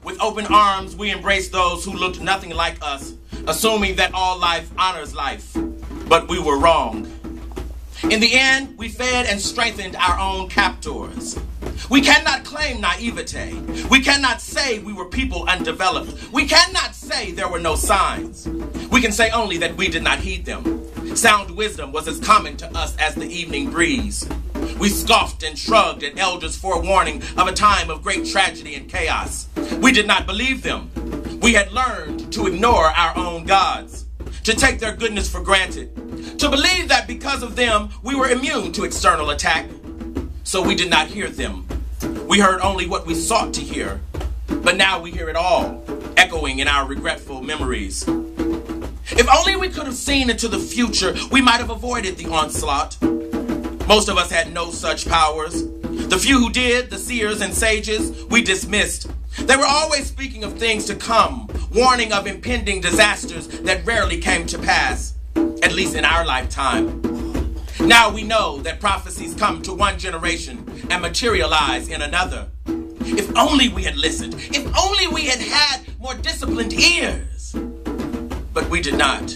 With open arms, we embraced those who looked nothing like us, assuming that all life honors life. But we were wrong. In the end, we fed and strengthened our own captors. We cannot claim naivete. We cannot say we were people undeveloped. We cannot say there were no signs. We can say only that we did not heed them. Sound wisdom was as common to us as the evening breeze. We scoffed and shrugged at elders' forewarning of a time of great tragedy and chaos. We did not believe them. We had learned to ignore our own gods, to take their goodness for granted, to believe that because of them, we were immune to external attack. So we did not hear them. We heard only what we sought to hear. But now we hear it all, echoing in our regretful memories. If only we could have seen into the future, we might have avoided the onslaught. Most of us had no such powers. The few who did, the seers and sages, we dismissed. They were always speaking of things to come, warning of impending disasters that rarely came to pass, at least in our lifetime. Now we know that prophecies come to one generation and materialize in another. If only we had listened. If only we had had more disciplined ears. But we did not.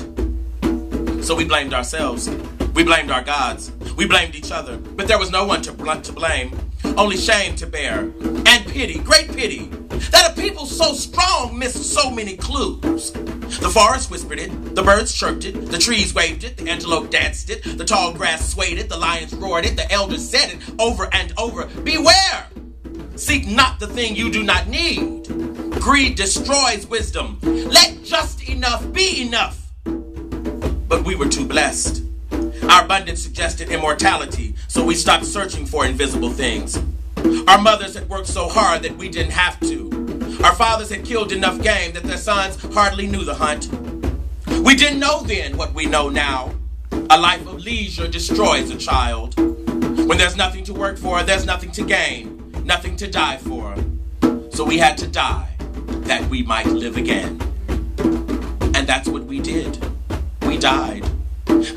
So we blamed ourselves. We blamed our gods. We blamed each other. But there was no one to blame. Only shame to bear. And pity, great pity, that a people so strong missed so many clues. The forest whispered it, the birds chirped it, the trees waved it, the antelope danced it, the tall grass swayed it, the lions roared it, the elders said it over and over. Beware! Seek not the thing you do not need. Greed destroys wisdom. Let just enough be enough. But we were too blessed. Our abundance suggested immortality, so we stopped searching for invisible things. Our mothers had worked so hard that we didn't have to. Our fathers had killed enough game that their sons hardly knew the hunt. We didn't know then what we know now. A life of leisure destroys a child. When there's nothing to work for, there's nothing to gain, nothing to die for. So we had to die that we might live again. And that's what we did. We died.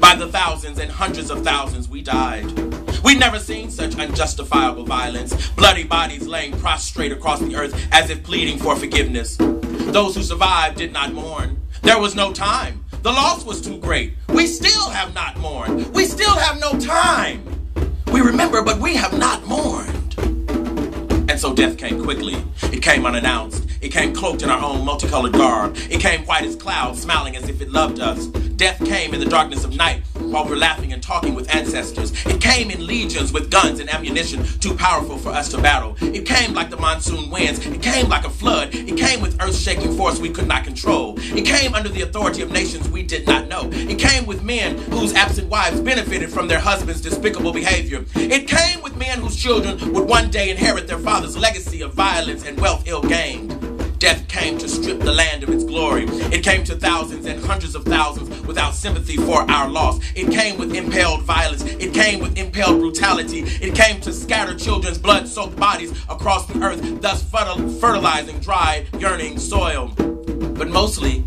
By the thousands and hundreds of thousands, we died. We'd never seen such unjustifiable violence. Bloody bodies laying prostrate across the earth as if pleading for forgiveness. Those who survived did not mourn. There was no time. The loss was too great. We still have not mourned. We still have no time. We remember, but we have not mourned. And so death came quickly. It came unannounced. It came cloaked in our own multicolored garb. It came white as clouds, smiling as if it loved us. Death came in the darkness of night while we're laughing and talking with ancestors. It came in legions with guns and ammunition too powerful for us to battle. It came like the monsoon winds. It came like a flood. It came with earth-shaking force we could not control. It came under the authority of nations we did not know. It came with men whose absent wives benefited from their husbands' despicable behavior. It came with men whose children would one day inherit their father's legacy of violence and wealth ill-gained. Death came to strip the land of its glory. It came to thousands and hundreds of thousands without sympathy for our loss. It came with impaled violence. It came with impaled brutality. It came to scatter children's blood-soaked bodies across the earth, thus fertilizing dry, yearning soil. But mostly,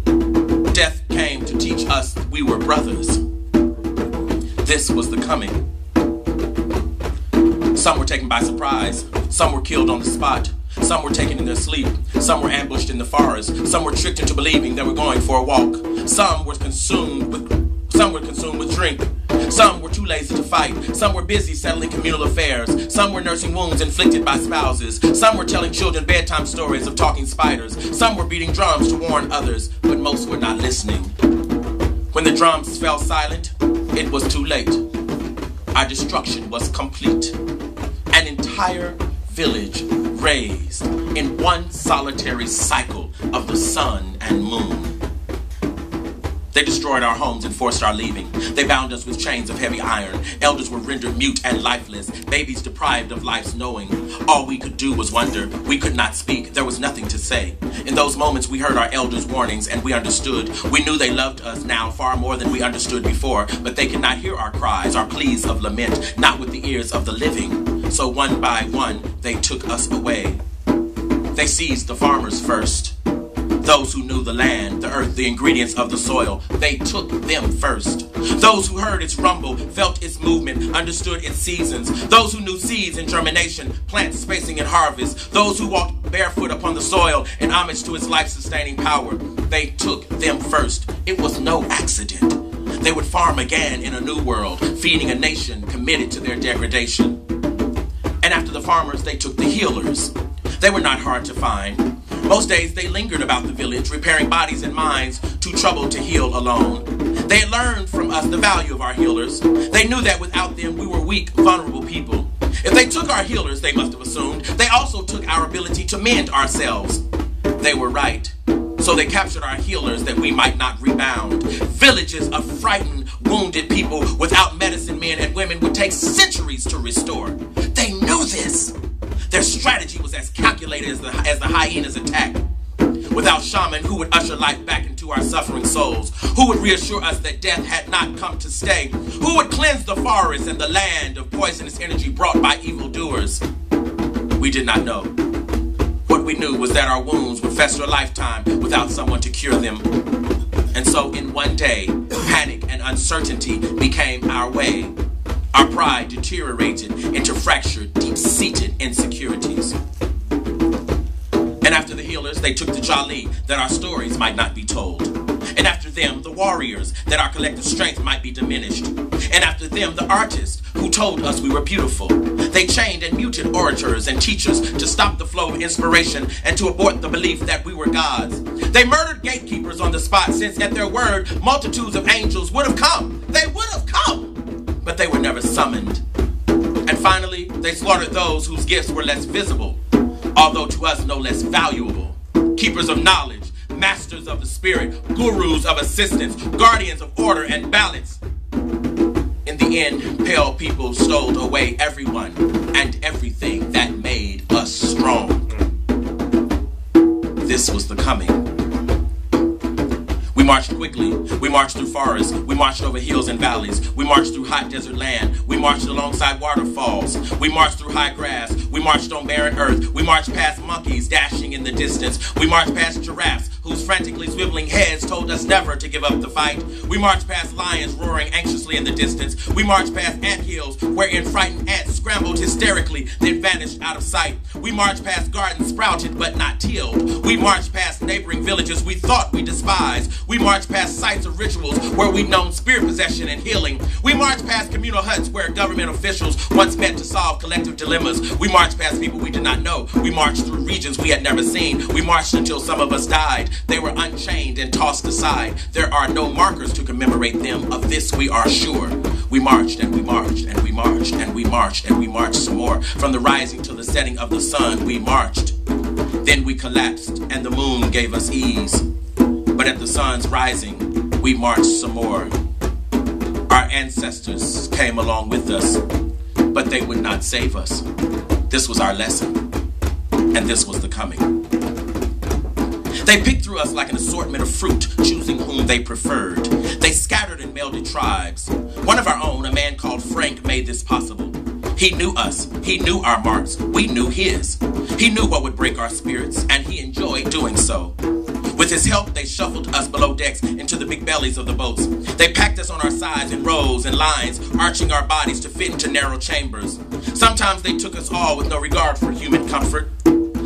death came to teach us we were brothers. This was the coming. Some were taken by surprise. Some were killed on the spot. Some were taken in their sleep. Some were ambushed in the forest. Some were tricked into believing they were going for a walk. Some were consumed with drink. Some were too lazy to fight. Some were busy settling communal affairs. Some were nursing wounds inflicted by spouses. Some were telling children bedtime stories of talking spiders. Some were beating drums to warn others, but most were not listening. When the drums fell silent, it was too late. Our destruction was complete. An entire village raised in one solitary cycle of the sun and moon. They destroyed our homes and forced our leaving. They bound us with chains of heavy iron. Elders were rendered mute and lifeless. Babies deprived of life's knowing. All we could do was wonder. We could not speak. There was nothing to say. In those moments, we heard our elders' warnings and we understood. We knew they loved us now far more than we understood before, but they could not hear our cries, our pleas of lament, not with the ears of the living. So one by one, they took us away. They seized the farmers first. Those who knew the land, the earth, the ingredients of the soil, they took them first. Those who heard its rumble, felt its movement, understood its seasons. Those who knew seeds and germination, plant spacing and harvest. Those who walked barefoot upon the soil in homage to its life-sustaining power. They took them first. It was no accident. They would farm again in a new world, feeding a nation committed to their degradation. And after the farmers, they took the healers. They were not hard to find. Most days they lingered about the village, repairing bodies and minds too troubled to heal alone. They had learned from us the value of our healers. They knew that without them, we were weak, vulnerable people. If they took our healers, they must have assumed, they also took our ability to mend ourselves. They were right. So they captured our healers that we might not rebound. Villages of frightened, wounded people without medicine men and women would take centuries to restore. They knew this. Their strategy was as calculated as the hyena's attack. Without shaman, who would usher life back into our suffering souls? Who would reassure us that death had not come to stay? Who would cleanse the forest and the land of poisonous energy brought by evildoers? We did not know. What we knew was that our wounds would fester a lifetime without someone to cure them. And so in one day, panic and uncertainty became our way. Our pride deteriorated into fractured, deep-seated insecurities. And after the healers, they took the Jali, that our stories might not be told. And after them, the warriors, that our collective strength might be diminished. And after them, the artists, who told us we were beautiful. They chained and muted orators and teachers to stop the flow of inspiration and to abort the belief that we were gods. They murdered gatekeepers on the spot, since at their word, multitudes of angels would have come. They would have come, but they were never summoned. And finally, they slaughtered those whose gifts were less visible, although to us no less valuable. Keepers of knowledge, masters of the spirit, gurus of assistance, guardians of order and balance. In the end, pale people stole away everyone and everything that made us strong. This was the coming. We marched quickly. We marched through forests. We marched over hills and valleys. We marched through hot desert land. We marched alongside waterfalls. We marched through high grass. We marched on barren earth. We marched past monkeys dashing in the distance. We marched past giraffes whose frantically swiveling heads told us never to give up the fight. We marched past lions roaring anxiously in the distance. We marched past anthills wherein frightened ants scrambled hysterically, then vanished out of sight. We marched past gardens sprouted but not tilled. We marched past neighboring villages we thought we despised. We marched past sites of rituals where we'd known spirit possession and healing. We marched past communal huts where government officials once met to solve collective dilemmas. We marched past people we did not know. We marched through regions we had never seen. We marched until some of us died. They were unchained and tossed aside. There are no markers to commemorate them. Of this we are sure. We marched and we marched and we marched and we marched and we marched some more. From the rising to the setting of the sun, we marched. Then we collapsed and the moon gave us ease. But at the sun's rising, we marched some more. Our ancestors came along with us, but they would not save us. This was our lesson, and this was the coming. They picked through us like an assortment of fruit, choosing whom they preferred. They scattered and melded tribes. One of our own, a man called Frank, made this possible. He knew us. He knew our marks. We knew his. He knew what would break our spirits, and he enjoyed doing so. With his help, they shuffled us below decks into the big bellies of the boats. They packed us on our sides in rows and lines, arching our bodies to fit into narrow chambers. Sometimes they took us all with no regard for human comfort.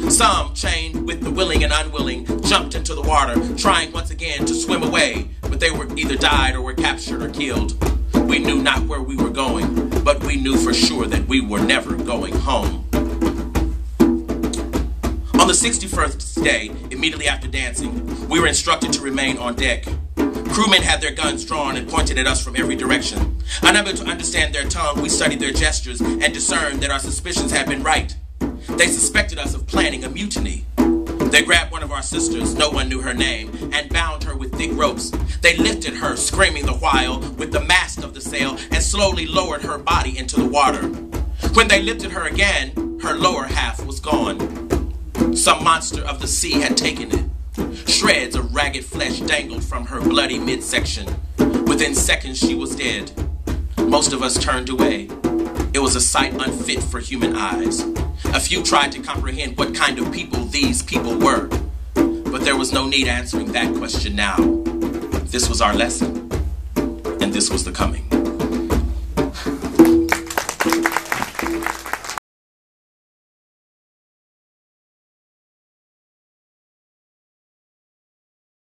Some, chained with the willing and unwilling, jumped into the water, trying once again to swim away, but they were either died or were captured or killed. We knew not where we were going, but we knew for sure that we were never going home. On the 61st day, immediately after dancing, we were instructed to remain on deck. Crewmen had their guns drawn and pointed at us from every direction. Unable to understand their tongue, we studied their gestures and discerned that our suspicions had been right. They suspected us of planning a mutiny. They grabbed one of our sisters, no one knew her name, and bound her with thick ropes. They lifted her, screaming the while, with the mast of the sail, and slowly lowered her body into the water. When they lifted her again, her lower half was gone. Some monster of the sea had taken it. Shreds of ragged flesh dangled from her bloody midsection. Within seconds, she was dead. Most of us turned away. It was a sight unfit for human eyes. A few tried to comprehend what kind of people these people were. But there was no need answering that question now. This was our lesson, and this was the coming.